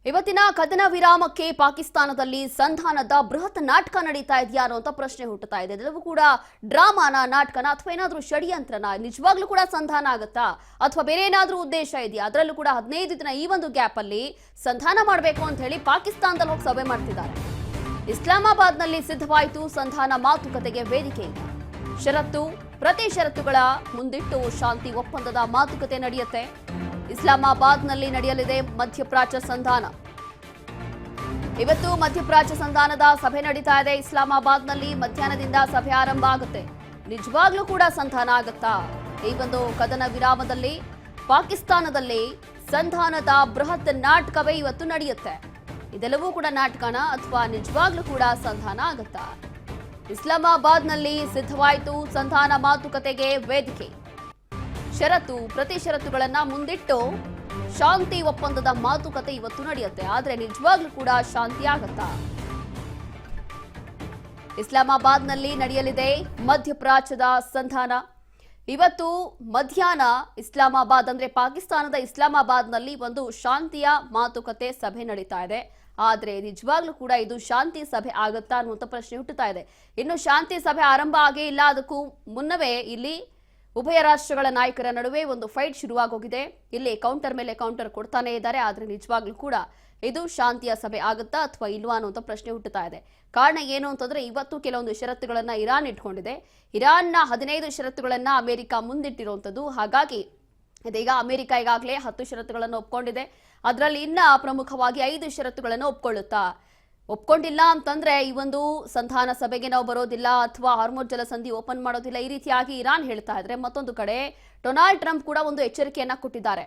ಇವತ್ತಿನ ಕದನ ವಿರಾಮಕ್ಕೆ ಪಾಕಿಸ್ತಾನದಲ್ಲಿ ಸಂಧಾನದ ಬೃಹತ್ ನಾಟಕ ನಡೀತಾ ಇದೆಯಾ ಅನ್ನುವಂತ ಪ್ರಶ್ನೆ ಹುಟ್ಟುತ್ತಾ ಇದೆ. ಇದೆಲ್ಲವೂ ಕೂಡ ಡ್ರಾಮಾನ, ನಾಟಕನ ಅಥವಾ ಏನಾದರೂ ಷಡ್ಯಂತ್ರನ? ನಿಜವಾಗ್ಲೂ ಕೂಡ ಸಂಧಾನ ಆಗುತ್ತಾ ಅಥವಾ ಬೇರೆ ಏನಾದರೂ ಉದ್ದೇಶ ಇದೆಯಾ? ಅದರಲ್ಲೂ ಕೂಡ 15 ದಿನ ಈ ಒಂದು ಗ್ಯಾಪ್ ಅಲ್ಲಿ ಸಂಧಾನ ಮಾಡಬೇಕು ಅಂತ ಹೇಳಿ ಪಾಕಿಸ್ತಾನದಲ್ಲಿ ಹೋಗಿ ಸಭೆ ಮಾಡ್ತಿದ್ದಾರೆ. ಇಸ್ಲಾಮಾಬಾದ್ನಲ್ಲಿ ಸಿದ್ಧವಾಯಿತು ಸಂಧಾನ ಮಾತುಕತೆಗೆ ವೇದಿಕೆ. ಷರತ್ತು ಪ್ರತಿ ಷರತ್ತುಗಳ ಮುಂದಿಟ್ಟು ಶಾಂತಿ ಒಪ್ಪಂದದ ಮಾತುಕತೆ ನಡೆಯುತ್ತೆ. ಇಸ್ಲಾಮಾಬಾದ್ನಲ್ಲಿ ನಡೆಯಲಿದೆ ಮಧ್ಯಪ್ರಾಚ್ಯ ಸಂಧಾನ. ಇವತ್ತು ಮಧ್ಯಪ್ರಾಚ್ಯ ಸಂಧಾನದ ಸಭೆ ನಡೀತಾ ಇದೆ. ಇಸ್ಲಾಮಾಬಾದ್ನಲ್ಲಿ ಮಧ್ಯಾಹ್ನದಿಂದ ಸಭೆ ಆರಂಭ ಆಗುತ್ತೆ. ನಿಜವಾಗ್ಲೂ ಕೂಡ ಸಂಧಾನ ಆಗುತ್ತಾ? ಈ ಒಂದು ಕದನ ವಿರಾಮದಲ್ಲಿ ಪಾಕಿಸ್ತಾನದಲ್ಲಿ ಸಂಧಾನದ ಬೃಹತ್ ನಾಟಕವೇ ಇವತ್ತು ನಡೆಯುತ್ತೆ. ಇದೆಲ್ಲವೂ ಕೂಡ ನಾಟಕನ ಅಥವಾ ನಿಜವಾಗ್ಲೂ ಕೂಡ ಸಂಧಾನ ಆಗುತ್ತಾ? ಇಸ್ಲಾಮಾಬಾದ್ನಲ್ಲಿ ಸಿದ್ಧವಾಯಿತು ಸಂಧಾನ ಮಾತುಕತೆಗೆ ವೇದಿಕೆ. ಷರತ್ತು ಪ್ರತಿ ಷರತ್ತುಗಳನ್ನ ಮುಂದಿಟ್ಟು ಶಾಂತಿ ಒಪ್ಪಂದದ ಮಾತುಕತೆ ಇವತ್ತು ನಡೆಯುತ್ತೆ. ಆದ್ರೆ ನಿಜವಾಗ್ಲೂ ಕೂಡ ಶಾಂತಿ ಆಗತ್ತಾ? ಇಸ್ಲಾಮಾಬಾದ್ನಲ್ಲಿ ನಡೆಯಲಿದೆ ಮಧ್ಯಪ್ರಾಚ್ಯದ ಸಂಧಾನ. ಇವತ್ತು ಮಧ್ಯಾಹ್ನ ಇಸ್ಲಾಮಾಬಾದ್ ಅಂದ್ರೆ ಪಾಕಿಸ್ತಾನದ ಇಸ್ಲಾಮಾಬಾದ್ನಲ್ಲಿ ಒಂದು ಶಾಂತಿಯ ಮಾತುಕತೆ ಸಭೆ ನಡೀತಾ ಇದೆ. ಆದ್ರೆ ನಿಜವಾಗ್ಲೂ ಕೂಡ ಇದು ಶಾಂತಿ ಸಭೆ ಆಗುತ್ತಾ ಅನ್ನುವಂಥ ಪ್ರಶ್ನೆ ಹುಟ್ಟುತ್ತಾ ಇದೆ. ಇನ್ನು ಶಾಂತಿ ಸಭೆ ಆರಂಭ ಆಗೇ ಇಲ್ಲ. ಅದಕ್ಕೂ ಮುನ್ನವೇ ಇಲ್ಲಿ ಉಭಯ ರಾಷ್ಟ್ರಗಳ ನಾಯಕರ ನಡುವೆ ಒಂದು ಫೈಟ್ ಶುರುವಾಗೋಗಿದೆ. ಇಲ್ಲಿ ಕೌಂಟರ್ ಮೇಲೆ ಕೌಂಟರ್ ಕೊಡ್ತಾನೆ ಇದ್ದಾರೆ. ಆದ್ರೆ ನಿಜವಾಗ್ಲೂ ಕೂಡ ಇದು ಶಾಂತಿಯ ಸಭೆ ಆಗುತ್ತಾ ಅಥವಾ ಇಲ್ವಾ ಅನ್ನುವಂಥ ಪ್ರಶ್ನೆ ಹುಟ್ಟುತ್ತಾ ಇದೆ. ಕಾರಣ ಏನು ಅಂತಂದ್ರೆ ಇವತ್ತು ಕೆಲವೊಂದು ಷರತ್ತುಗಳನ್ನ ಇರಾನ್ ಇಟ್ಕೊಂಡಿದೆ. ಇರಾನ್ನ 15 ಷರತ್ತುಗಳನ್ನ ಅಮೆರಿಕ ಮುಂದಿಟ್ಟಿರುವಂಥದ್ದು. ಹಾಗಾಗಿ ಇದೀಗ ಅಮೆರಿಕ ಈಗಾಗಲೇ 10 ಷರತ್ತುಗಳನ್ನು ಒಪ್ಕೊಂಡಿದೆ. ಅದರಲ್ಲಿ ಇನ್ನ ಪ್ರಮುಖವಾಗಿ 5 ಷರತ್ತುಗಳನ್ನು ಒಪ್ಕೊಂಡಿಲ್ಲ ಅಂತಂದ್ರೆ ಈ ಒಂದು ಸಂಧಾನ ಸಭೆಗೆ ನಾವು ಬರೋದಿಲ್ಲ ಅಥವಾ ಹಾರ್ಮುಜ್ ಜಲಸಂಧಿ ಓಪನ್ ಮಾಡೋದಿಲ್ಲ, ಈ ರೀತಿಯಾಗಿ ಇರಾನ್ ಹೇಳ್ತಾ ಇದ್ರೆ, ಮತ್ತೊಂದು ಕಡೆ ಡೊನಾಲ್ಡ್ ಟ್ರಂಪ್ ಕೂಡ ಒಂದು ಎಚ್ಚರಿಕೆಯನ್ನ ಕೊಟ್ಟಿದ್ದಾರೆ.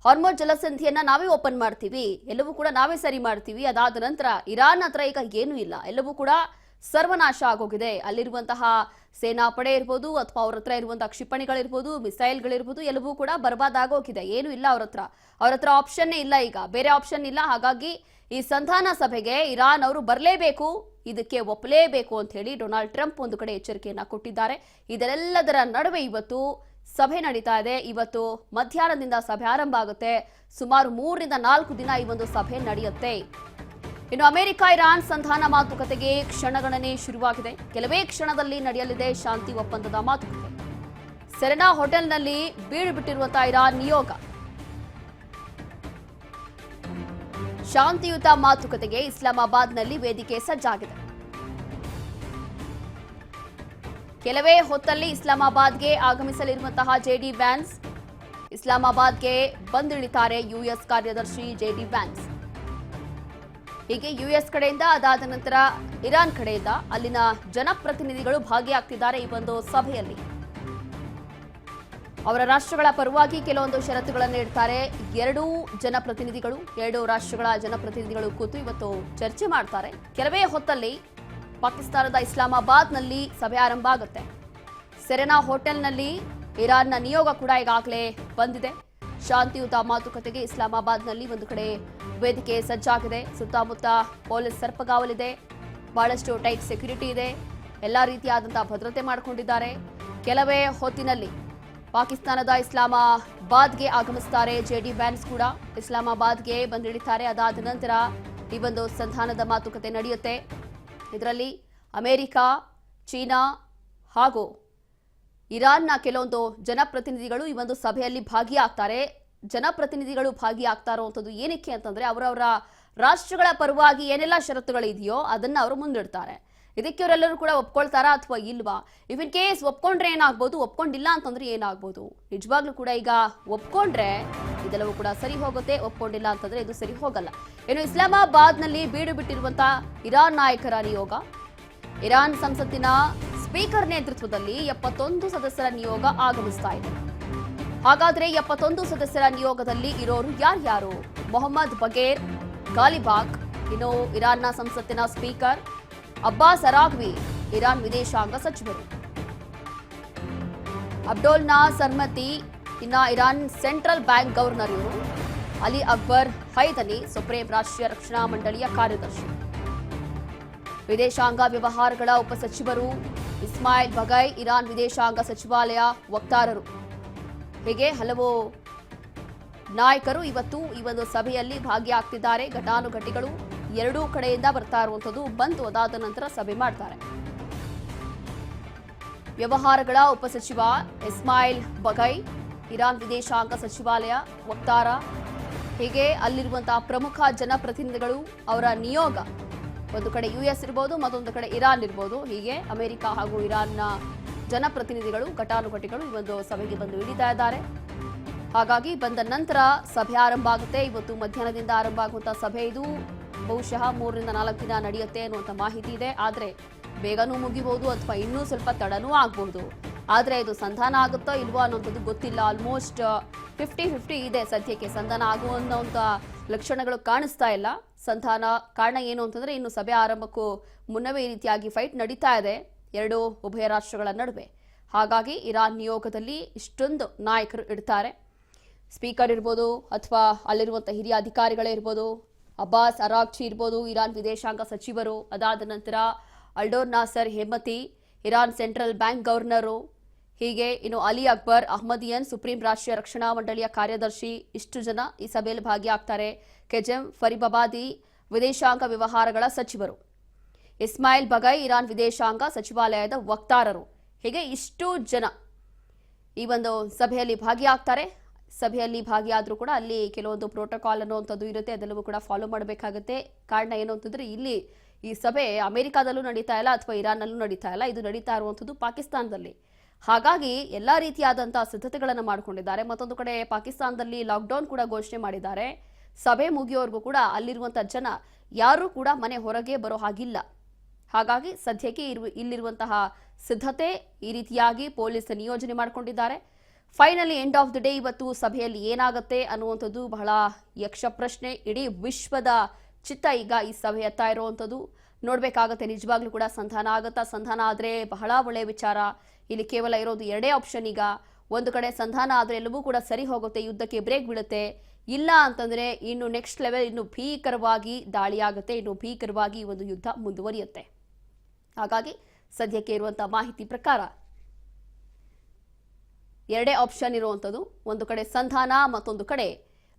ಹಾರ್ಮುಜ್ ಜಲಸಂಧಿಯನ್ನ ನಾವೇ ಓಪನ್ ಮಾಡ್ತೀವಿ, ಎಲ್ಲವೂ ಕೂಡ ನಾವೇ ಸರಿ ಮಾಡ್ತೀವಿ. ಅದಾದ ನಂತರ ಇರಾನ್ ಹತ್ರ ಈಗ ಏನೂ ಇಲ್ಲ, ಎಲ್ಲವೂ ಕೂಡ ಸರ್ವನಾಶ ಆಗೋಗಿದೆ. ಅಲ್ಲಿರುವಂತಹ ಸೇನಾಪಡೆ ಇರ್ಬೋದು ಅಥವಾ ಅವ್ರ ಹತ್ರ ಇರುವಂತಹ ಕ್ಷಿಪಣಿಗಳಿರ್ಬೋದು, ಮಿಸೈಲ್ಗಳಿರ್ಬೋದು, ಎಲ್ಲವೂ ಕೂಡ ಬರ್ಬಾದ್ ಆಗೋಗಿದೆ. ಏನು ಇಲ್ಲ ಅವ್ರ ಹತ್ರ ಆಪ್ಷನ್ನೇ ಇಲ್ಲ, ಈಗ ಬೇರೆ ಆಪ್ಷನ್ ಇಲ್ಲ. ಹಾಗಾಗಿ ಈ ಸಂಧಾನ ಸಭೆಗೆ ಇರಾನ್ ಅವರು ಬರಲೇಬೇಕು, ಇದಕ್ಕೆ ಒಪ್ಪಲೇಬೇಕು ಅಂತ ಹೇಳಿ ಡೊನಾಲ್ಡ್ ಟ್ರಂಪ್ ಒಂದು ಕಡೆ ಎಚ್ಚರಿಕೆಯನ್ನ ಕೊಟ್ಟಿದ್ದಾರೆ. ಇದೆಲ್ಲದರ ನಡುವೆ ಇವತ್ತು ಸಭೆ ನಡೀತಾ ಇದೆ. ಇವತ್ತು ಮಧ್ಯಾಹ್ನದಿಂದ ಸಭೆ ಆರಂಭ ಆಗುತ್ತೆ. ಸುಮಾರು 3 ರಿಂದ 4 ದಿನ ಈ ಒಂದು ಸಭೆ ನಡೆಯುತ್ತೆ. ಇನ್ನು ಅಮೆರಿಕ ಇರಾನ್ ಸಂಧಾನ ಮಾತುಕತೆಗೆ ಕ್ಷಣಗಣನೆ ಶುರುವಾಗಿದೆ. ಕೆಲವೇ ಕ್ಷಣದಲ್ಲಿ ನಡೆಯಲಿದೆ ಶಾಂತಿ ಒಪ್ಪಂದದ ಮಾತುಕತೆ. ಸೆರೆನಾ ಹೋಟೆಲ್ನಲ್ಲಿ ಬೀಡು ಬಿಟ್ಟಿರುವಂತಹ ಇರಾನ್ ನಿಯೋಗ ಶಾಂತಿಯುತ ಮಾತುಕತೆಗೆ ಇಸ್ಲಾಮಾಬಾದ್ನಲ್ಲಿ ವೇದಿಕೆ ಸಜ್ಜಾಗಿದೆ. ಕೆಲವೇ ಹೊತ್ತಲ್ಲಿ ಇಸ್ಲಾಮಾಬಾದ್ಗೆ ಆಗಮಿಸಲಿರುವಂತಹ ಜೆಡಿ ವ್ಯಾನ್ಸ್. ಇಸ್ಲಾಮಾಬಾದ್ಗೆ ಬಂದಿಳಿತಾರೆ ಯುಎಸ್ ಕಾರ್ಯದರ್ಶಿ ಜೆಡಿ ವ್ಯಾನ್ಸ್. ಹೀಗೆ ಯುಎಸ್ ಕಡೆಯಿಂದ, ಅದಾದ ನಂತರ ಇರಾನ್ ಕಡೆಯಿಂದ ಅಲ್ಲಿನ ಜನಪ್ರತಿನಿಧಿಗಳು ಭಾಗಿಯಾಗ್ತಿದ್ದಾರೆ ಈ ಒಂದು ಸಭೆಯಲ್ಲಿ. ಅವರ ರಾಷ್ಟ್ರಗಳ ಪರವಾಗಿ ಕೆಲವೊಂದು ಷರತ್ತುಗಳನ್ನು ಇಡ್ತಾರೆ. ಎರಡು ರಾಷ್ಟ್ರಗಳ ಜನಪ್ರತಿನಿಧಿಗಳು ಕೂತು ಇವತ್ತು ಚರ್ಚೆ ಮಾಡ್ತಾರೆ. ಕೆಲವೇ ಹೊತ್ತಲ್ಲಿ ಪಾಕಿಸ್ತಾನದ ಇಸ್ಲಾಮಾಬಾದ್ನಲ್ಲಿ ಸಭೆ ಆರಂಭ ಆಗುತ್ತೆ. ಸೆರೆನಾ ಹೋಟೆಲ್ನಲ್ಲಿ ಇರಾನ್ನ ನಿಯೋಗ ಕೂಡ ಈಗಾಗಲೇ ಬಂದಿದೆ. ಶಾಂತಿಯುತ ಮಾತುಕತೆಗೆ ಇಸ್ಲಾಮಾಬಾದ್ನಲ್ಲಿ ಒಂದು ಕಡೆ ವೇದಿಕೆ ಸಜ್ಜಾಗಿದೆ. ಸುತ್ತಮುತ್ತ ಪೊಲೀಸ್ ಸರ್ಪಗಾವಲಿದೆ, ಬಹಳಷ್ಟು ಟೈಟ್ ಸೆಕ್ಯೂರಿಟಿ ಇದೆ, ಎಲ್ಲಾ ರೀತಿಯಾದಂತಹ ಭದ್ರತೆ ಮಾಡಿಕೊಂಡಿದ್ದಾರೆ. ಕೆಲವೇ ಹೊತ್ತಿನಲ್ಲಿ ಪಾಕಿಸ್ತಾನದ ಇಸ್ಲಾಮಾಬಾದ್ಗೆ ಆಗಮಿಸುತ್ತಾರೆ ಜೆಡಿ ವ್ಯಾನ್ಸ್ ಕೂಡ ಇಸ್ಲಾಮಾಬಾದ್ಗೆ ಬಂದಿಳಿತಾರೆ. ಅದಾದ ನಂತರ ಈ ಒಂದು ಸಂಧಾನದ ಮಾತುಕತೆ ನಡೆಯುತ್ತೆ. ಇದರಲ್ಲಿ ಅಮೆರಿಕ, ಚೀನಾ ಹಾಗೂ ಇರಾನ್ನ ಕೆಲವೊಂದು ಜನಪ್ರತಿನಿಧಿಗಳು ಈ ಒಂದು ಸಭೆಯಲ್ಲಿ ಭಾಗಿಯಾಗ್ತಾರೆ. ಜನಪ್ರತಿನಿಧಿಗಳು ಭಾಗಿಯಾಗ್ತಾರೋ ಅಂತದ್ದು ಏನಕ್ಕೆ ಅಂತಂದ್ರೆ ಅವರವರ ರಾಷ್ಟ್ರಗಳ ಪರವಾಗಿ ಏನೆಲ್ಲ ಷರತ್ತುಗಳಿದೆಯೋ ಅದನ್ನ ಅವರು ಮುಂದಿಡ್ತಾರೆ. ಇದಕ್ಕೆ ಅವರೆಲ್ಲರೂ ಕೂಡ ಒಪ್ಕೊಳ್ತಾರಾ ಅಥವಾ ಇಲ್ವಾ? ಇಫ್ ಇನ್ ಕೇಸ್ ಒಪ್ಕೊಂಡ್ರೆ ಏನಾಗ್ಬೋದು, ಒಪ್ಕೊಂಡಿಲ್ಲ ಅಂತಂದ್ರೆ ಏನಾಗ್ಬೋದು? ನಿಜವಾಗ್ಲೂ ಕೂಡ ಈಗ ಒಪ್ಕೊಂಡ್ರೆ ಇದೆಲ್ಲವೂ ಕೂಡ ಸರಿ ಹೋಗುತ್ತೆ, ಒಪ್ಕೊಂಡಿಲ್ಲ ಅಂತಂದ್ರೆ ಇದು ಸರಿ ಹೋಗಲ್ಲ. ಇನ್ನು ಇಸ್ಲಾಮಾಬಾದ್ನಲ್ಲಿ ಬೀಡು ಬಿಟ್ಟಿರುವಂತಹ ಇರಾನ್ ನಾಯಕರ ನಿಯೋಗ, ಇರಾನ್ ಸಂಸತ್ತಿನ ಸ್ಪೀಕರ್ ನೇತೃತ್ವದಲ್ಲಿ 71 ಸದಸ್ಯರ ನಿಯೋಗ ಆಗಮಿಸ್ತಾ ಇದೆ. ಹಾಗಾದ್ರೆ 71 ಸದಸ್ಯರ ನಿಯೋಗದಲ್ಲಿ ಇರೋರು ಯಾರ್ಯಾರು? ಮೊಹಮ್ಮದ್ ಬಗೇರ್ ಗಾಲಿಬಾಗ್, ಇನ್ನು ಇರಾನ್ನ ಸಂಸತ್ತಿನ ಸ್ಪೀಕರ್, ಅಬ್ಬಾಸ್ ಅರಾಗ್ವಿ ಇರಾನ್ ವಿದೇಶಾಂಗ ಸಚಿವರು, ಅಬ್ಡೋಲ್ನಾ ಸರ್ಮತಿ ಇನ್ನ ಇರಾನ್ ಸೆಂಟ್ರಲ್ ಬ್ಯಾಂಕ್ ಗವರ್ನರ್ ಇವರು, ಅಲಿ ಅಕ್ಬರ್ ಹೈದನಿ ಸುಪ್ರೀಂ ರಾಷ್ಟ್ರೀಯ ರಕ್ಷಣಾ ಮಂಡಳಿಯ ಕಾರ್ಯದರ್ಶಿ, ವಿದೇಶಾಂಗ ವ್ಯವಹಾರಗಳ ಉಪಸಚಿವರು ಇಸ್ಮಾಯಿಲ್ ಬಗೈ ಇರಾನ್ ವಿದೇಶಾಂಗ ಸಚಿವಾಲಯ ವಕ್ತಾರರು. ಹೀಗೆ ಹಲವು ನಾಯಕರು ಇವತ್ತು ಈ ಒಂದು ಸಭೆಯಲ್ಲಿ ಭಾಗಿಯಾಗ್ತಿದ್ದಾರೆ. ಘಟಾನುಘಟಿಗಳು ಎರಡೂ ಕಡೆಯಿಂದ ಬರ್ತಾ ಇರುವಂತದ್ದು. ಬಂದು ಅದಾದ ನಂತರ ಸಭೆ ಮಾಡ್ತಾರೆ. ವ್ಯವಹಾರಗಳ ಉಪಸಚಿವ ಇಸ್ಮಾಯಿಲ್ ಬಗೈ, ಇರಾನ್ ವಿದೇಶಾಂಗ ಸಚಿವಾಲಯ ವಕ್ತಾರ, ಹೀಗೆ ಅಲ್ಲಿರುವಂತಹ ಪ್ರಮುಖ ಜನಪ್ರತಿನಿಧಿಗಳು, ಅವರ ನಿಯೋಗ, ಒಂದು ಕಡೆ ಯುಎಸ್ ಇರ್ಬೋದು, ಮತ್ತೊಂದು ಕಡೆ ಇರಾನ್ ಇರ್ಬೋದು, ಹೀಗೆ ಅಮೆರಿಕ ಹಾಗೂ ಇರಾನ್ನ ಜನಪ್ರತಿನಿಧಿಗಳು, ಘಟಾನುಘಟಿಗಳು ಈ ಒಂದು ಸಭೆಗೆ ಬಂದು ಇಳಿತಾ ಇದ್ದಾರೆ. ಹಾಗಾಗಿ ಬಂದ ನಂತರ ಸಭೆ ಆರಂಭ ಆಗುತ್ತೆ. ಇವತ್ತು ಮಧ್ಯಾಹ್ನದಿಂದ ಆರಂಭ ಆಗುವಂತಹ ಸಭೆ ಇದು ಬಹುಶಃ 3 ರಿಂದ 4 ದಿನ ನಡೆಯುತ್ತೆ ಅನ್ನುವಂಥ ಮಾಹಿತಿ ಇದೆ. ಆದರೆ ಬೇಗನೂ ಮುಗಿಬಹುದು ಅಥವಾ ಇನ್ನೂ ಸ್ವಲ್ಪ ತಡನೂ ಆಗಬಹುದು. ಆದರೆ ಇದು ಸಂಧಾನ ಆಗುತ್ತೋ ಇಲ್ವೋ ಅನ್ನೋಂಥದ್ದು ಗೊತ್ತಿಲ್ಲ. ಆಲ್ಮೋಸ್ಟ್ 50-50 ಇದೆ ಸದ್ಯಕ್ಕೆ. ಸಂಧಾನ ಆಗುವಂಥ ಲಕ್ಷಣಗಳು ಕಾಣಿಸ್ತಾ ಇಲ್ಲ. ಸಂಧಾನ ಕಾರಣ ಏನು ಅಂತಂದ್ರೆ, ಇನ್ನು ಸಭೆ ಆರಂಭಕ್ಕೂ ಮುನ್ನವೇ ಈ ರೀತಿಯಾಗಿ ಫೈಟ್ ನಡೀತಾ ಇದೆ ಎರಡು ಉಭಯ ರಾಷ್ಟ್ರಗಳ ನಡುವೆ. ಹಾಗಾಗಿ ಇರಾನ್ ನಿಯೋಗದಲ್ಲಿ ಇಷ್ಟೊಂದು ನಾಯಕರು ಇಡ್ತಾರೆ. ಸ್ಪೀಕರ್ ಇರ್ಬೋದು ಅಥವಾ ಅಲ್ಲಿರುವಂಥ ಹಿರಿಯ ಅಧಿಕಾರಿಗಳೇ ಇರ್ಬೋದು, ಅಬ್ಬಾಸ್ ಅರಾಗ್ಚಿ ಇರ್ಬೋದು, ಇರಾನ್ ವಿದೇಶಾಂಗ ಸಚಿವರು, ಅದಾದ ನಂತರ Abdol Naser Hemmati, Iran central bank governor, ಹೀಗೆ ಇನ್ನು ಅಲಿ ಅಕ್ಬರ್ ಅಹ್ಮದಿಯನ್, ಸುಪ್ರೀಂ ರಾಷ್ಟ್ರೀಯ ರಕ್ಷಣಾ ಮಂಡಳಿಯ ಕಾರ್ಯದರ್ಶಿ, ಇಷ್ಟು ಜನ ಈ ಸಭೆಯಲ್ಲಿ ಭಾಗಿಯಾಗ್ತಾರೆ. ಕೆಜೆಮ್ ಫರಿಬಾದಿ ವಿದೇಶಾಂಗ ವ್ಯವಹಾರಗಳ ಸಚಿವರು, ಇಸ್ಮಾಯಿಲ್ ಬಗೈ ಇರಾನ್ ವಿದೇಶಾಂಗ ಸಚಿವಾಲಯದ ವಕ್ತಾರರು, ಹೀಗೆ ಇಷ್ಟು ಜನ ಈ ಒಂದು ಸಭೆಯಲ್ಲಿ ಭಾಗಿಯಾಗ್ತಾರೆ. ಸಭೆಯಲ್ಲಿ ಭಾಗಿಯಾದರೂ ಕೂಡ ಅಲ್ಲಿ ಕೆಲವೊಂದು ಪ್ರೋಟೋಕಾಲ್ ಅನ್ನುವಂಥದ್ದು ಇರುತ್ತೆ, ಅದೆಲ್ಲವೂ ಕೂಡ ಫಾಲೋ ಮಾಡಬೇಕಾಗುತ್ತೆ. ಕಾರಣ ಏನು ಅಂತಂದ್ರೆ, ಇಲ್ಲಿ ಈ ಸಭೆ ಅಮೆರಿಕಾದಲ್ಲೂ ನಡೀತಾ ಇಲ್ಲ ಅಥವಾ ಇರಾನ್ನಲ್ಲೂ ನಡೀತಾ ಇಲ್ಲ, ಇದು ನಡೀತಾ ಇರುವಂಥದ್ದು ಪಾಕಿಸ್ತಾನದಲ್ಲಿ. ಹಾಗಾಗಿ ಎಲ್ಲಾ ರೀತಿಯಾದಂತಹ ಸಿದ್ಧತೆಗಳನ್ನು ಮಾಡಿಕೊಂಡಿದ್ದಾರೆ. ಮತ್ತೊಂದು ಕಡೆ ಪಾಕಿಸ್ತಾನದಲ್ಲಿ ಲಾಕ್ಡೌನ್ ಕೂಡ ಘೋಷಣೆ ಮಾಡಿದ್ದಾರೆ. ಸಭೆ ಮುಗಿಯೋವರೆಗೂ ಕೂಡ ಅಲ್ಲಿರುವಂತಹ ಜನ ಯಾರೂ ಕೂಡ ಮನೆ ಹೊರಗೆ ಬರೋ ಹಾಗಿಲ್ಲ. ಹಾಗಾಗಿ ಸದ್ಯಕ್ಕೆ ಇಲ್ಲಿರುವಂತಹ ಸಿದ್ಧತೆ ಈ ರೀತಿಯಾಗಿ ಪೊಲೀಸ್ ನಿಯೋಜನೆ ಮಾಡಿಕೊಂಡಿದ್ದಾರೆ. Finally end of the day ಇವತ್ತು ಸಭೆಯಲ್ಲಿ ಏನಾಗುತ್ತೆ ಅನ್ನುವಂಥದ್ದು ಬಹಳ ಯಕ್ಷ ಪ್ರಶ್ನೆ. ಇಡೀ ವಿಶ್ವದ ಚಿತ್ತ ಈಗ ಈ ಸಭೆ ಎತ್ತಾ ಇರುವಂಥದ್ದು. ನೋಡ್ಬೇಕಾಗತ್ತೆ ನಿಜವಾಗ್ಲೂ ಕೂಡ ಸಂಧಾನ ಆಗುತ್ತಾ. ಸಂಧಾನ ಆದರೆ ಬಹಳ ಒಳ್ಳೆಯ ವಿಚಾರ. ಇಲ್ಲಿ ಕೇವಲ ಇರೋದು ಎರಡೇ ಆಪ್ಷನ್. ಈಗ ಒಂದು ಕಡೆ ಸಂಧಾನ ಆದರೆ ಎಲ್ಲವೂ ಕೂಡ ಸರಿ ಹೋಗುತ್ತೆ, ಯುದ್ಧಕ್ಕೆ ಬ್ರೇಕ್ ಬೀಳುತ್ತೆ. ಇಲ್ಲ ಅಂತಂದ್ರೆ ಇನ್ನು ನೆಕ್ಸ್ಟ್ ಲೆವೆಲ್, ಇನ್ನು ಭೀಕರವಾಗಿ ದಾಳಿ ಆಗುತ್ತೆ, ಇನ್ನು ಭೀಕರವಾಗಿ ಈ ಒಂದು ಯುದ್ಧ ಮುಂದುವರಿಯುತ್ತೆ. ಹಾಗಾಗಿ ಸದ್ಯಕ್ಕೆ ಇರುವಂತಹ ಮಾಹಿತಿ ಪ್ರಕಾರ ಎರಡೇ ಆಪ್ಷನ್ ಇರುವಂಥದ್ದು. ಒಂದು ಕಡೆ ಸಂಧಾನ, ಮತ್ತೊಂದು ಕಡೆ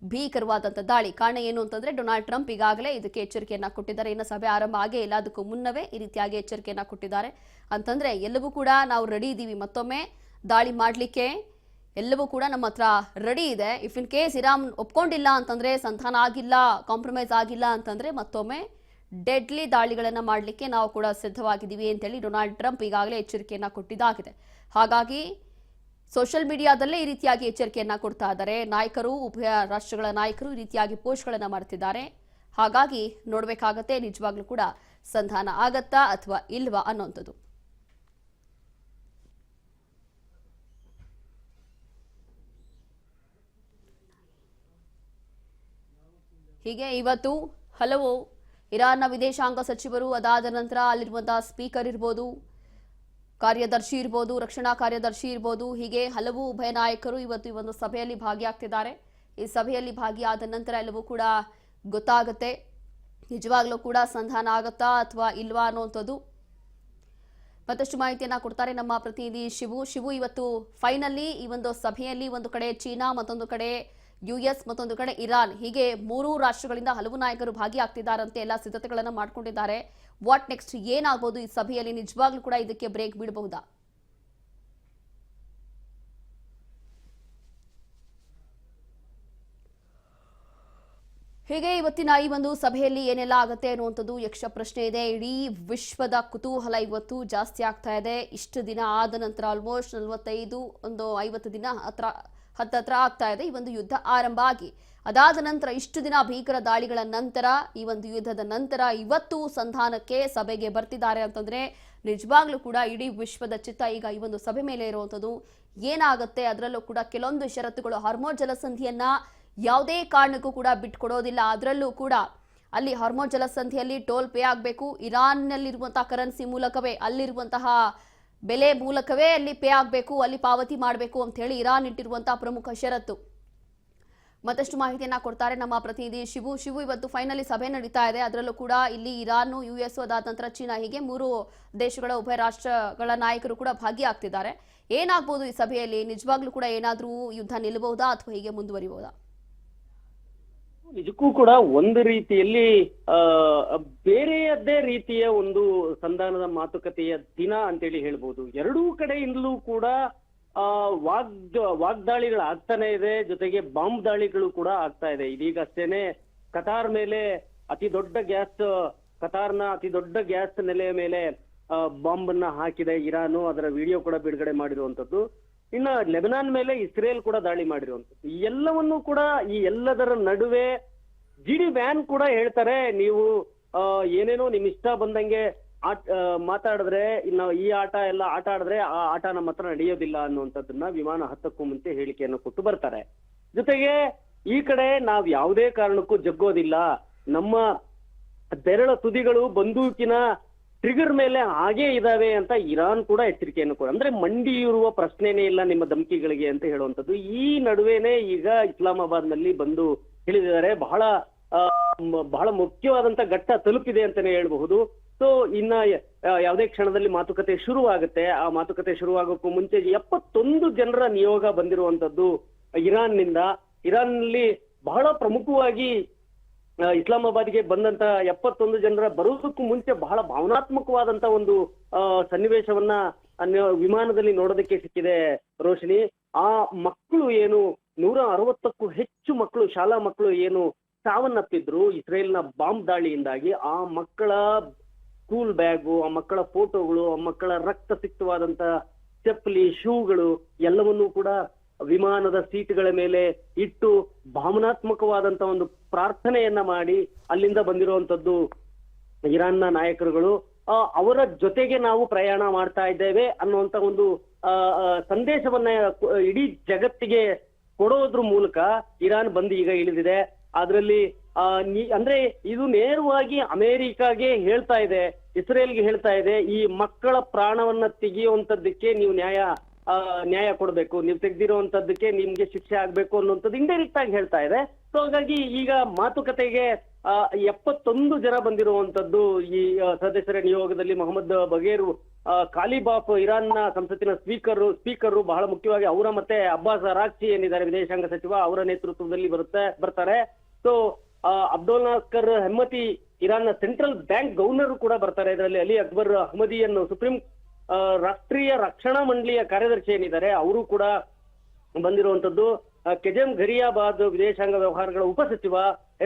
ಭೀಕರವಾದಂಥ ದಾಳಿ. ಕಾರಣ ಏನು ಅಂತಂದ್ರೆ, ಡೊನಾಲ್ಡ್ ಟ್ರಂಪ್ ಈಗಾಗಲೇ ಇದಕ್ಕೆ ಎಚ್ಚರಿಕೆಯನ್ನ ಕೊಟ್ಟಿದ್ದಾರೆ. ಇನ್ನು ಸಭೆ ಆರಂಭ ಆಗೇ ಇಲ್ಲ, ಅದಕ್ಕೂ ಮುನ್ನವೇ ಈ ರೀತಿಯಾಗಿ ಎಚ್ಚರಿಕೆಯನ್ನ ಕೊಟ್ಟಿದ್ದಾರೆ. ಅಂತಂದ್ರೆ ಎಲ್ಲವೂ ಕೂಡ ನಾವು ರೆಡಿ ಇದ್ದೀವಿ, ಮತ್ತೊಮ್ಮೆ ದಾಳಿ ಮಾಡಲಿಕ್ಕೆ ಎಲ್ಲವೂ ಕೂಡ ನಮ್ಮ ಹತ್ರ ರೆಡಿ ಇದೆ. ಇಫ್ ಇನ್ ಕೇಸ್ ಇರಾನ್ ಒಪ್ಕೊಂಡಿಲ್ಲ ಅಂತಂದ್ರೆ, ಸಂಧಾನ ಆಗಿಲ್ಲ, ಕಾಂಪ್ರಮೈಸ್ ಆಗಿಲ್ಲ ಅಂತಂದ್ರೆ ಮತ್ತೊಮ್ಮೆ ಡೆಡ್ಲಿ ದಾಳಿಗಳನ್ನ ಮಾಡಲಿಕ್ಕೆ ನಾವು ಕೂಡ ಸಿದ್ಧವಾಗಿದ್ದೀವಿ ಅಂತೇಳಿ ಡೊನಾಲ್ಡ್ ಟ್ರಂಪ್ ಈಗಾಗಲೇ ಎಚ್ಚರಿಕೆಯನ್ನ ಕೊಟ್ಟಿದ್ದಾಗಿದೆ. ಹಾಗಾಗಿ ಸೋಷಿಯಲ್ ಮೀಡಿಯಾದಲ್ಲೇ ಈ ರೀತಿಯಾಗಿ ಎಚ್ಚರಿಕೆಯನ್ನ ಕೊಡ್ತಾ ಇದ್ದಾರೆ ನಾಯಕರು, ಉಭಯ ರಾಷ್ಟ್ರಗಳ ನಾಯಕರು ಈ ರೀತಿಯಾಗಿ ಪೋಸ್ಟ್ಗಳನ್ನ ಮಾಡ್ತಿದ್ದಾರೆ. ಹಾಗಾಗಿ ನೋಡ್ಬೇಕಾಗತ್ತೆ ನಿಜವಾಗ್ಲೂ ಕೂಡ ಸಂಧಾನ ಆಗತ್ತಾ ಅಥವಾ ಇಲ್ವಾ ಅನ್ನೋಂಥದ್ದು. ಹೀಗೆ ಇವತ್ತು ಹಲವು ಇರಾನ್ನ ವಿದೇಶಾಂಗ ಸಚಿವರು, ಅದಾದ ನಂತರ ಅಲ್ಲಿರುವಂತಹ ಸ್ಪೀಕರ್ ಇರ್ಬೋದು, ಕಾರ್ಯದರ್ಶಿ ಇರ್ಬೋದು, ರಕ್ಷಣಾ ಕಾರ್ಯದರ್ಶಿ ಇರ್ಬೋದು, ಹೀಗೆ ಹಲವು ಉಭಯ ನಾಯಕರು ಇವತ್ತು ಈ ಒಂದು ಸಭೆಯಲ್ಲಿ ಭಾಗಿಯಾಗ್ತಿದ್ದಾರೆ. ಈ ಸಭೆಯಲ್ಲಿ ಭಾಗಿಯಾದ ನಂತರ ಎಲ್ಲವೂ ಕೂಡ ಗೊತ್ತಾಗುತ್ತೆ ನಿಜವಾಗ್ಲೂ ಕೂಡ ಸಂಧಾನ ಆಗತ್ತಾ ಅಥವಾ ಇಲ್ವಾ ಅನ್ನುವಂಥದ್ದು. ಮತ್ತಷ್ಟು ಮಾಹಿತಿಯನ್ನ ಕೊಡ್ತಾರೆ ನಮ್ಮ ಪ್ರತಿನಿಧಿ ಶಿವು. ಇವತ್ತು ಫೈನಲಿ ಈ ಒಂದು ಸಭೆಯಲ್ಲಿ ಒಂದು ಕಡೆ ಚೀನಾ, ಮತ್ತೊಂದು ಕಡೆ ಯುಎಸ್, ಮತ್ತೊಂದು ಕಡೆ ಇರಾನ್, ಹೀಗೆ 3 ರಾಷ್ಟ್ರಗಳಿಂದ ಹಲವು ನಾಯಕರು ಭಾಗಿಯಾಗ್ತಿದ್ದಾರಂತೆ. ಎಲ್ಲ ಸಿದ್ಧತೆಗಳನ್ನ ಮಾಡ್ಕೊಂಡಿದ್ದಾರೆ. ವಾಟ್ ನೆಕ್ಸ್ಟ್, ಏನಾಗಬಹುದು ಈ ಸಭೆಯಲ್ಲಿ? ನಿಜವಾಗ್ಲೂ ಕೂಡ ಇದಕ್ಕೆ ಬ್ರೇಕ್ ಬೀಳಬಹುದಾ? ಹೀಗೆ ಇವತ್ತಿನ ಈ ಒಂದು ಸಭೆಯಲ್ಲಿ ಏನೆಲ್ಲ ಆಗುತ್ತೆ ಅನ್ನುವಂಥದ್ದು ಯಕ್ಷ ಪ್ರಶ್ನೆ ಇದೆ. ಇಡೀ ವಿಶ್ವದ ಕುತೂಹಲ ಇವತ್ತು ಜಾಸ್ತಿ ಆಗ್ತಾ ಇದೆ. ಇಷ್ಟು ದಿನ ಆದ ನಂತರ ಆಲ್ಮೋಸ್ಟ್ 50 ದಿನ ಹತ್ತತ್ರ ಆಗ್ತಾ ಇದೆ ಈ ಒಂದು ಯುದ್ಧ ಆರಂಭ ಆಗಿ. ಅದಾದ ನಂತರ ಇಷ್ಟು ದಿನ ಭೀಕರ ದಾಳಿಗಳ ನಂತರ, ಈ ಒಂದು ಯುದ್ಧದ ನಂತರ ಇವತ್ತು ಸಂಧಾನಕ್ಕೆ ಸಭೆಗೆ ಬರ್ತಿದ್ದಾರೆ ಅಂತಂದ್ರೆ ನಿಜವಾಗ್ಲೂ ಕೂಡ ಇಡೀ ವಿಶ್ವದ ಚಿತ್ತ ಈಗ ಈ ಒಂದು ಸಭೆ ಮೇಲೆ ಇರುವಂಥದ್ದು. ಏನಾಗುತ್ತೆ, ಅದರಲ್ಲೂ ಕೂಡ ಕೆಲವೊಂದು ಷರತ್ತುಗಳು. ಹಾರ್ಮೋನ್ ಜಲಸಂಧಿಯನ್ನ ಯಾವುದೇ ಕಾರಣಕ್ಕೂ ಕೂಡ ಬಿಟ್ಕೊಡೋದಿಲ್ಲ. ಅದರಲ್ಲೂ ಕೂಡ ಅಲ್ಲಿ ಹಾರ್ಮೋನ್ ಜಲಸಂಧಿಯಲ್ಲಿ ಟೋಲ್ ಪೇ ಆಗಬೇಕು. ಇರಾನ್ನಲ್ಲಿರುವಂತಹ ಕರೆನ್ಸಿ ಮೂಲಕವೇ, ಅಲ್ಲಿರುವಂತಹ ಬೆಲೆ ಮೂಲಕವೇ ಅಲ್ಲಿ ಪೇ ಆಗಬೇಕು, ಅಲ್ಲಿ ಪಾವತಿ ಮಾಡಬೇಕು ಅಂತ ಹೇಳಿ ಇರಾನ್ ಇಟ್ಟಿರುವಂತಹ ಪ್ರಮುಖ ಷರತ್ತು. ಮತ್ತಷ್ಟು ಮಾಹಿತಿಯನ್ನ ಕೊಡ್ತಾರೆ ನಮ್ಮ ಪ್ರತಿನಿಧಿ ಶಿವು. ಇವತ್ತು ಫೈನಲಿ ಸಭೆ ನಡೀತಾ ಇದೆ. ಅದರಲ್ಲೂ ಕೂಡ ಇಲ್ಲಿ ಇರಾನ್, ಯುಎಸ್, ಅದಾದ ನಂತರ ಚೀನಾ, ಹೀಗೆ 3 ದೇಶಗಳ ಉಭಯ ರಾಷ್ಟ್ರಗಳ ನಾಯಕರು ಕೂಡ ಭಾಗಿಯಾಗ್ತಿದ್ದಾರೆ. ಏನಾಗಬಹುದು ಈ ಸಭೆಯಲ್ಲಿ? ನಿಜವಾಗ್ಲೂ ಕೂಡ ಏನಾದ್ರೂ ಯುದ್ಧ ನಿಲ್ಲಬಹುದಾ ಅಥವಾ ಹೀಗೆ ಮುಂದುವರಿಬಹುದಾ? ನಿಜಕ್ಕೂ ಕೂಡ ಒಂದು ರೀತಿಯಲ್ಲಿ ಬೇರೆಯದ್ದೇ ರೀತಿಯ ಒಂದು ಸಂಧಾನದ ಮಾತುಕತೆಯ ದಿನ ಅಂತೇಳಿ ಹೇಳ್ಬೋದು. ಎರಡೂ ಕಡೆಯಿಂದಲೂ ಕೂಡ ವಾಗ್ದಾಳಿಗಳಾಗ್ತಾನೆ ಇದೆ, ಜೊತೆಗೆ ಬಾಂಬ್ ದಾಳಿಗಳು ಕೂಡ ಆಗ್ತಾ ಇದೆ. ಇದೀಗ ಅಷ್ಟೇನೆ ಕತಾರ್ ಮೇಲೆ ಕತಾರ್ನ ಅತಿ ದೊಡ್ಡ ಗ್ಯಾಸ್ ನೆಲೆಯ ಮೇಲೆ ಬಾಂಬ್ ಅನ್ನ ಹಾಕಿದೆ ಇರಾನು, ಅದರ ವಿಡಿಯೋ ಕೂಡ ಬಿಡುಗಡೆ ಮಾಡಿರುವಂತದ್ದು. ಇನ್ನ ಲೆಬನಾನ್ ಮೇಲೆ ಇಸ್ರೇಲ್ ಕೂಡ ದಾಳಿ ಮಾಡಿರುವಂತದ್ದು. ಈ ಎಲ್ಲವನ್ನೂ ಕೂಡ ಈ ಎಲ್ಲದರ ನಡುವೆ ಜಿಡಿ ವ್ಯಾನ್ ಕೂಡ ಹೇಳ್ತಾರೆ, ನೀವು ಏನೇನೋ ನಿಮ್ ಇಷ್ಟ ಬಂದಂಗೆ ಮಾತಾಡಿದ್ರೆ ಇನ್ನು ಈ ಆಟ ಎಲ್ಲ ಆಟ ಆಡಿದ್ರೆ ಆ ಆಟ ನಮ್ಮ ಹತ್ರ ನಡೆಯೋದಿಲ್ಲ ಅನ್ನುವಂಥದ್ದನ್ನ ವಿಮಾನ ಹತ್ತಕ್ಕೂ ಮುಂಚೆ ಹೇಳಿಕೆಯನ್ನು ಕೊಟ್ಟು ಬರ್ತಾರೆ. ಜೊತೆಗೆ ಈ ಕಡೆ ನಾವ್ ಯಾವುದೇ ಕಾರಣಕ್ಕೂ ಜಗ್ಗೋದಿಲ್ಲ, ನಮ್ಮ ಬೆರಳ ತುದಿಗಳು ಬಂದೂಕಿನ ಟ್ರಿಗರ್ ಮೇಲೆ ಹಾಗೇ ಇದಾವೆ ಅಂತ ಇರಾನ್ ಕೂಡ ಎಚ್ಚರಿಕೆಯನ್ನು ಕೊಡ, ಅಂದ್ರೆ ಮಂಡಿ ಇರುವ ಪ್ರಶ್ನೆನೇ ಇಲ್ಲ ನಿಮ್ಮ ಧಮಕಿಗಳಿಗೆ ಅಂತ ಹೇಳುವಂಥದ್ದು. ಈ ನಡುವೆನೆ ಈಗ ಇಸ್ಲಾಮಾಬಾದ್ ನಲ್ಲಿ ಬಂದು ಹೇಳಿದ್ದಾರೆ, ಬಹಳ ಮುಖ್ಯವಾದಂತ ಘಟ್ಟ ತಲುಪಿದೆ ಅಂತಾನೆ ಹೇಳ್ಬಹುದು. ಸೊ ಇನ್ನ ಯಾವುದೇ ಕ್ಷಣದಲ್ಲಿ ಮಾತುಕತೆ ಶುರುವಾಗುತ್ತೆ. ಆ ಮಾತುಕತೆ ಶುರುವಾಗೋಕ್ಕೂ ಮುಂಚೆ 71 ಜನರ ನಿಯೋಗ ಬಂದಿರುವಂತದ್ದು ಇರಾನ್ ನಲ್ಲಿ ಬಹಳ ಪ್ರಮುಖವಾಗಿ ಇಸ್ಲಾಮಾಬಾದ್ಗೆ ಬಂದಂತ 71 ಜನರ ಬರೋದಕ್ಕೂ ಮುಂಚೆ ಬಹಳ ಭಾವನಾತ್ಮಕವಾದಂತ ಒಂದು ಸನ್ನಿವೇಶವನ್ನ ವಿಮಾನದಲ್ಲಿ ನೋಡೋದಕ್ಕೆ ಸಿಕ್ಕಿದೆ ರೋಶಿನಿ. ಆ ಮಕ್ಕಳು ಏನು 160ಕ್ಕೂ ಹೆಚ್ಚು ಮಕ್ಕಳು, ಶಾಲಾ ಮಕ್ಕಳು ಏನು ಸಾವನ್ನಪ್ಪಿದ್ರು ಇಸ್ರೇಲ್ನ ಬಾಂಬ್ ದಾಳಿಯಿಂದಾಗಿ, ಆ ಮಕ್ಕಳ ಸ್ಕೂಲ್ ಬ್ಯಾಗು, ಆ ಮಕ್ಕಳ ಫೋಟೋಗಳು, ಆ ಮಕ್ಕಳ ರಕ್ತಸಿಕ್ತವಾದಂತ ಚಪ್ಪಲಿ, ಶೂಗಳು ಎಲ್ಲವನ್ನೂ ಕೂಡ ವಿಮಾನದ ಸೀಟ್ಗಳ ಮೇಲೆ ಇಟ್ಟು ಭಾವನಾತ್ಮಕವಾದಂತ ಒಂದು ಪ್ರಾರ್ಥನೆಯನ್ನ ಮಾಡಿ ಅಲ್ಲಿಂದ ಬಂದಿರುವಂತದ್ದು ಇರಾನ್ನ ನಾಯಕರುಗಳು. ಅವರ ಜೊತೆಗೆ ನಾವು ಪ್ರಯಾಣ ಮಾಡ್ತಾ ಇದ್ದೇವೆ ಅನ್ನುವಂತ ಒಂದು ಸಂದೇಶವನ್ನ ಇಡೀ ಜಗತ್ತಿಗೆ ಕೊಡೋದ್ರ ಮೂಲಕ ಇರಾನ್ ಬಂದು ಈಗ ಇಳಿದಿದೆ. ಅದರಲ್ಲಿ ಅಂದ್ರೆ ಇದು ನೇರವಾಗಿ ಅಮೆರಿಕಾಗೆ ಹೇಳ್ತಾ ಇದೆ, ಇಸ್ರೇಲ್ಗೆ ಹೇಳ್ತಾ ಇದೆ, ಈ ಮಕ್ಕಳ ಪ್ರಾಣವನ್ನ ತೆಗೆಯುವಂತದ್ದಕ್ಕೆ ನೀವು ನ್ಯಾಯ ಕೊಡ್ಬೇಕು, ನೀವು ತೆಗೆದಿರುವಂತದ್ದಕ್ಕೆ ನಿಮ್ಗೆ ಶಿಕ್ಷೆ ಆಗ್ಬೇಕು ಅನ್ನುವಂಥದ್ದು ಇಂಡೈರೆಕ್ಟ್ ಆಗಿ ಹೇಳ್ತಾ ಇದೆ. ಸೊ ಹಾಗಾಗಿ ಈಗ ಮಾತುಕತೆಗೆ 71 ಜನ ಬಂದಿರುವಂತದ್ದು ಈ ಸದಸ್ಯರ ನಿಯೋಗದಲ್ಲಿ. ಮೊಹಮ್ಮದ್ ಬಗೇರ್ ಕಾಲಿಬಾಫ್ ಇರಾನ್ನ ಸಂಸತ್ತಿನ ಸ್ಪೀಕರ್ ಬಹಳ ಮುಖ್ಯವಾಗಿ ಅವರ ಮತ್ತೆ ಅಬ್ಬಾಸ್ ಅರಾಕ್ಚಿ ಏನಿದ್ದಾರೆ ವಿದೇಶಾಂಗ ಸಚಿವ, ಅವರ ನೇತೃತ್ವದಲ್ಲಿ ಬರ್ತಾರೆ. ಸೊ ಅಬ್ದುಲ್ ನಾಸ್ಕರ್ ಹೆಮ್ಮತಿ ಇರಾನ್ನ ಸೆಂಟ್ರಲ್ ಬ್ಯಾಂಕ್ ಗವರ್ನರ್ ಕೂಡ ಬರ್ತಾರೆ. ಇದರಲ್ಲಿ ಅಲಿ ಅಕ್ಬರ್ ಅಹ್ಮದಿಯನ್ನು ಸುಪ್ರೀಂ ರಾಷ್ಟ್ರೀಯ ರಕ್ಷಣಾ ಮಂಡಳಿಯ ಕಾರ್ಯದರ್ಶಿ ಏನಿದ್ದಾರೆ ಅವರು ಕೂಡ ಬಂದಿರುವಂತದ್ದು. ಕೆಜಮ್ ಘರಿಯಾಬಾದ್ ವಿದೇಶಾಂಗ ವ್ಯವಹಾರಗಳ ಉಪಸಚಿವ,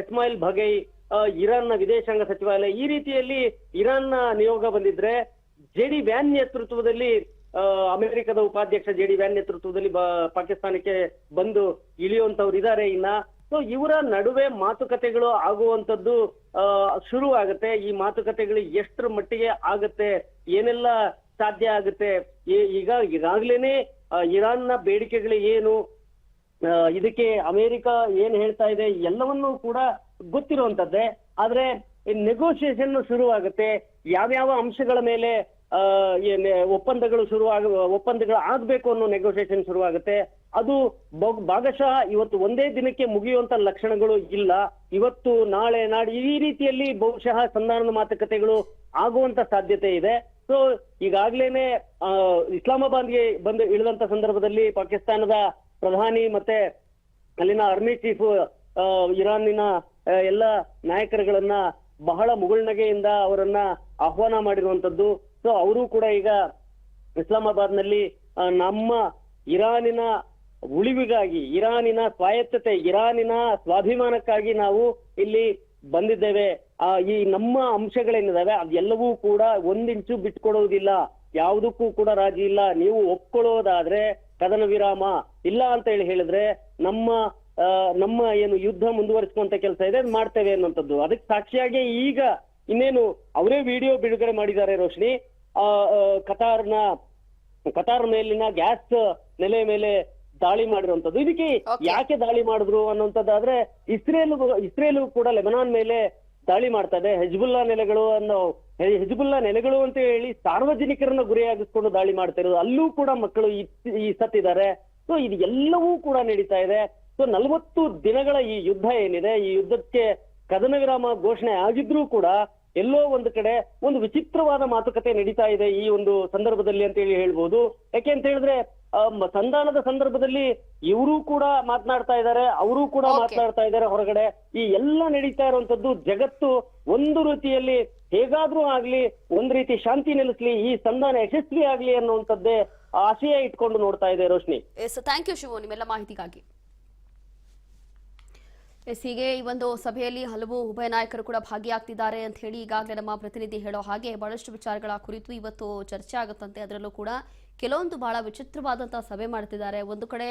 ಇಸ್ಮಾಯಿಲ್ ಬಘೈ ಇರಾನ್ನ ವಿದೇಶಾಂಗ ಸಚಿವಾಲಯ, ಈ ರೀತಿಯಲ್ಲಿ ಇರಾನ್ನ ನಿಯೋಗ ಬಂದಿದ್ರೆ ಜೆಡಿ ವ್ಯಾನ್ ನೇತೃತ್ವದಲ್ಲಿ ಅಮೆರಿಕದ ಉಪಾಧ್ಯಕ್ಷ ಜೆಡಿ ವ್ಯಾನ್ ನೇತೃತ್ವದಲ್ಲಿ ಪಾಕಿಸ್ತಾನಕ್ಕೆ ಬಂದು ಇಳಿಯುವಂತವ್ರು ಇದ್ದಾರೆ. ಸೊ ಇವರ ನಡುವೆ ಮಾತುಕತೆಗಳು ಆಗುವಂತದ್ದು ಶುರು ಆಗುತ್ತೆ. ಈ ಮಾತುಕತೆಗಳು ಎಷ್ಟರ ಮಟ್ಟಿಗೆ ಆಗುತ್ತೆ, ಏನೆಲ್ಲ ಸಾಧ್ಯ ಆಗುತ್ತೆ, ಈಗಾಗ್ಲೇನೆ ಇರಾನ್ನ ಬೇಡಿಕೆಗಳು ಏನು, ಇದಕ್ಕೆ ಅಮೆರಿಕ ಏನ್ ಹೇಳ್ತಾ ಇದೆ ಎಲ್ಲವನ್ನೂ ಕೂಡ ಗೊತ್ತಿರುವಂತದ್ದೇ. ಆದ್ರೆ ನೆಗೋಷಿಯೇಷನ್ ಶುರುವಾಗುತ್ತೆ. ಯಾವ್ಯಾವ ಅಂಶಗಳ ಮೇಲೆ ಒಪ್ಪಂದಗಳು ಆಗ್ಬೇಕು ಅನ್ನೋ ನೆಗೋಷಿಯೇಷನ್ ಶುರುವಾಗುತ್ತೆ. ಅದು ಭಾಗಶಃ ಇವತ್ತು ಒಂದೇ ದಿನಕ್ಕೆ ಮುಗಿಯುವಂತ ಲಕ್ಷಣಗಳು ಇಲ್ಲ. ಇವತ್ತು ನಾಳೆ ನಾಡಿ ಈ ರೀತಿಯಲ್ಲಿ ಬಹುಶಃ ಸಂಧಾನದ ಮಾತುಕತೆಗಳು ಆಗುವಂತ ಸಾಧ್ಯತೆ ಇದೆ. ಸೊ ಈಗಾಗ್ಲೇನೆ ಇಸ್ಲಾಮಾಬಾದ್ಗೆ ಬಂದು ಇಳಿದಂತ ಸಂದರ್ಭದಲ್ಲಿ ಪಾಕಿಸ್ತಾನದ ಪ್ರಧಾನಿ ಮತ್ತೆ ಅಲ್ಲಿನ ಆರ್ಮಿ ಚೀಫ್ ಇರಾನಿನ ಎಲ್ಲ ನಾಯಕರುಗಳನ್ನ ಬಹಳ ಮುಗುಳ್ನಗೆಯಿಂದ ಅವರನ್ನ ಆಹ್ವಾನ ಮಾಡಿರುವಂತದ್ದು. ಸೊ ಅವರು ಕೂಡ ಈಗ ಇಸ್ಲಾಮಾಬಾದ್ ನಲ್ಲಿ ನಮ್ಮ ಇರಾನಿನ ಉಳಿವಿಗಾಗಿ, ಇರಾನಿನ ಸ್ವಾಯತ್ತತೆ, ಇರಾನಿನ ಸ್ವಾಭಿಮಾನಕ್ಕಾಗಿ ನಾವು ಇಲ್ಲಿ ಬಂದಿದ್ದೇವೆ. ಈ ನಮ್ಮ ಅಂಶಗಳೇನಿದಾವೆ ಅದೆಲ್ಲವೂ ಕೂಡ ಒಂದಿಂಚು ಬಿಟ್ಕೊಡೋದಿಲ್ಲ, ಯಾವುದಕ್ಕೂ ಕೂಡ ರಾಜಿ ಇಲ್ಲ. ನೀವು ಒಪ್ಕೊಳ್ಳೋದಾದ್ರೆ ಕದನ ವಿರಾಮ, ಇಲ್ಲ ಅಂತ ಹೇಳಿದ್ರೆ ನಮ್ಮ ಏನು ಯುದ್ಧ ಮುಂದುವರಿಸುವಂತ ಕೆಲಸ ಇದೆ ಮಾಡ್ತೇವೆ ಅನ್ನುವಂಥದ್ದು. ಅದಕ್ಕೆ ಸಾಕ್ಷಿಯಾಗಿ ಈಗ ಇನ್ನೇನು ಅವರೇ ವಿಡಿಯೋ ಬಿಡುಗಡೆ ಮಾಡಿದ್ದಾರೆ ರೋಶಿನಿ. ಕತಾರ್ ಮೇಲಿನ ಗ್ಯಾಸ್ ನೆಲೆ ಮೇಲೆ ದಾಳಿ ಮಾಡಿರುವಂತದ್ದು. ಇದಕ್ಕೆ ಯಾಕೆ ದಾಳಿ ಮಾಡಿದ್ರು ಅನ್ನುವಂಥದ್ದಾದ್ರೆ ಇಸ್ರೇಲು ಕೂಡ ಲೆಬನಾನ್ ಮೇಲೆ ದಾಳಿ ಮಾಡ್ತಾ ಇದೆ. ಹೆಜ್ಬುಲ್ಲಾ ನೆಲೆಗಳು ಅಂತ ಹೇಳಿ ಸಾರ್ವಜನಿಕರನ್ನ ಗುರಿಯಾಗಿಸ್ಕೊಂಡು ದಾಳಿ ಮಾಡ್ತಾ ಇರೋದು. ಅಲ್ಲೂ ಕೂಡ ಮಕ್ಕಳು ಸತ್ತಿದ್ದಾರೆ. ಸೊ ಇದು ಎಲ್ಲವೂ ಕೂಡ ನಡೀತಾ ಇದೆ. ಸೊ 40 ದಿನಗಳ ಈ ಯುದ್ಧ ಏನಿದೆ, ಈ ಯುದ್ಧಕ್ಕೆ ಕದನ ವಿರಾಮ ಘೋಷಣೆ ಆಗಿದ್ರೂ ಕೂಡ ಎಲ್ಲೋ ಒಂದು ಕಡೆ ಒಂದು ವಿಚಿತ್ರವಾದ ಮಾತುಕತೆ ನಡೀತಾ ಇದೆ ಈ ಒಂದು ಸಂದರ್ಭದಲ್ಲಿ ಅಂತ ಹೇಳಿ ಹೇಳ್ಬೋದು. ಯಾಕೆ ಅಂತ ಹೇಳಿದ್ರೆ ಸಂಧಾನದ ಸಂದರ್ಭದಲ್ಲಿ ಇವರು ಕೂಡ ಮಾತನಾಡ್ತಾ ಇದ್ದಾರೆ, ಅವರು ಕೂಡ Okay. ಮಾತನಾಡ್ತಾ ಇದ್ದಾರೆ ಹೊರಗಡೆ. ಈ ಎಲ್ಲ ನಡೀತಾ ಇರುವಂತದ್ದು ಜಗತ್ತು ಒಂದು ರೀತಿಯಲ್ಲಿ ಹೇಗಾದ್ರೂ ಆಗ್ಲಿ ಒಂದ್ ರೀತಿ ಶಾಂತಿ ನೆಲೆಸ್ಲಿ, ಈ ಸಂಧಾನ ಯಶಸ್ವಿ ಆಗ್ಲಿ ಅನ್ನುವಂಥದ್ದೇ ಆಶಯ ಇಟ್ಕೊಂಡು ನೋಡ್ತಾ ಇದೆ Roshni. Yes, thank you Shivu ನಿಮ್ಮೆಲ್ಲ ಮಾಹಿತಿಗಾಗಿ. ಎಸ್, ಹೀಗೆ ಈ ಒಂದು ಸಭೆಯಲ್ಲಿ ಹಲವು ಉಭಯ ನಾಯಕರು ಕೂಡ ಭಾಗಿಯಾಗ್ತಿದ್ದಾರೆ ಅಂತ ಹೇಳಿ ಈಗಾಗಲೇ ನಮ್ಮ ಪ್ರತಿನಿಧಿ ಹೇಳೋ ಹಾಗೆ ಬಹಳಷ್ಟು ವಿಚಾರಗಳ ಕುರಿತು ಇವತ್ತು ಚರ್ಚೆ ಆಗುತ್ತಂತೆ. ಅದರಲ್ಲೂ ಕೂಡ ಕೆಲವೊಂದು ಬಹಳ ವಿಚಿತ್ರವಾದಂತಹ ಸಭೆ ಮಾಡ್ತಿದ್ದಾರೆ. ಒಂದು ಕಡೆ